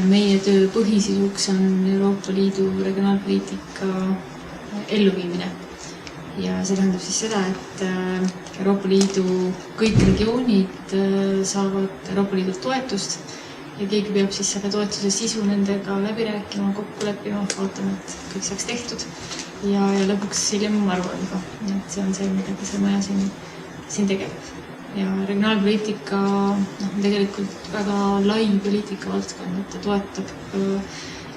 Meie töö põhisisuks on Euroopa Liidu regionaalpoliitika elluviimine. Ja see tähendab siis seda, et Euroopa Liidu kõik regioonid saavad Euroopa Liidult toetust ja keegi peab siis selle toetuse sisu nendega läbi rääkima, kokku leppima, vaatama, et kõik saaks tehtud ja lõpuks hiljem aru anda. See on see, millega see maja siin tegeleb. Ja regionaalpoliitika on tegelikult väga lai poliitikavaldkond, et ta toetab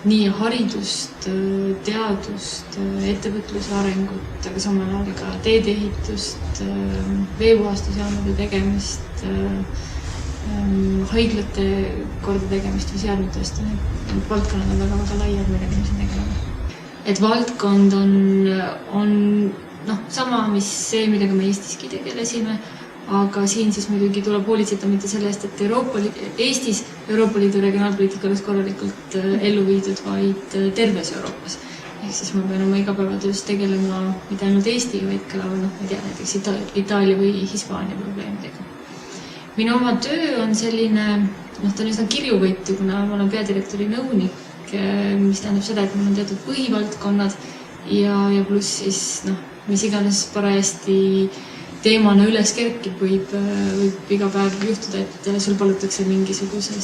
nii haridust, teadust, ettevõtluse arengut, aga samal ajal ka teedeehitust, veepuhastusjaamade tegemist, haiglate korda tegemist või seadmetest. Need valdkonnad on väga laiad, millega me siin tegeleme. Et valdkond on sama, mis see, millega me Eestiski tegelesime, aga siin siis muidugi tuleb hoolitseda mitte selle eest, et Eestis Euroopa Liidu regionaalpoliitika oleks korralikult ellu viidud, vaid terves Euroopas. Ehk siis ma pean oma igapäevatöös tegelema mitte ainult Eesti, vaid ka näiteks Itaalia või Hispaania probleemidega. Minu oma töö on selline, ta on üsna kirjuvõitu, kuna ma olen peadirektori nõunik, mis tähendab seda, et mul on teatud põhivaldkonnad ja pluss siis, mis iganes parajasti teemana üles kerkib, võib iga päev juhtuda, et sul palutakse mingisuguse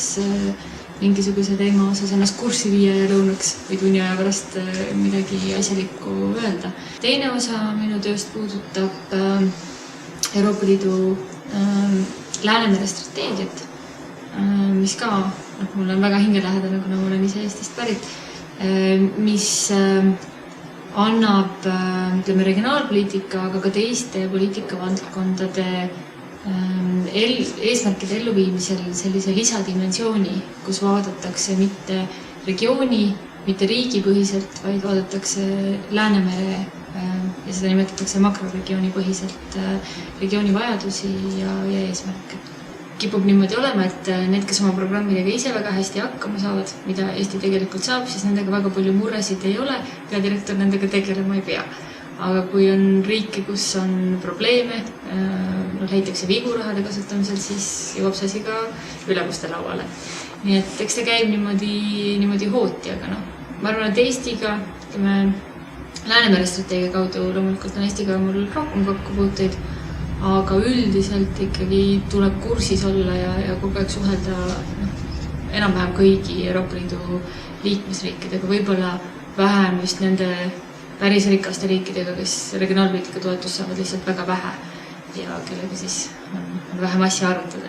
teema osas ennast kurssi viia ja lõunaks või tunni aja pärast midagi asjalikku öelda. Teine osa minu tööst puudutab Euroopa Liidu Läänemere strateegiat, mis ka mul on väga hingelähedane, kuna ma olen ise Eestist pärit, mis annab regionaalpoliitika, aga ka teiste poliitikavaldkondade eesmärkide elluviimisel sellise lisadimensiooni, kus vaadatakse mitte regiooni, mitte riigipõhiselt, vaid vaadatakse Läänemere ja seda nimetatakse makroregiooni põhiselt regiooni vajadusi ja eesmärke. Kipub niimoodi olema, et need, kes oma programmidega ise väga hästi hakkama saavad, mida Eesti tegelikult saab, siis nendega väga palju muresid ei ole, peadirektor nendega tegelema ei pea. Aga kui on riike, kus on probleeme, leitakse vigu rahade kasutamisel, siis jõuab see asi ka ülemuste lauale. Nii et eks see käib niimoodi hooti, aga ma arvan, et Eestiga, Läänemere strateegia kaudu loomulikult on Eestiga mul rohkem kokkupuuteid, aga üldiselt ikkagi tuleb kursis olla ja kogu aeg suhelda enam-vähem kõigi Euroopa Liidu liikmesriikidega, võib-olla vähem just nende päris rikaste riikidega, kes regionaalpoliitika toetust saavad lihtsalt väga vähe ja kellega siis on vähem asja arutada.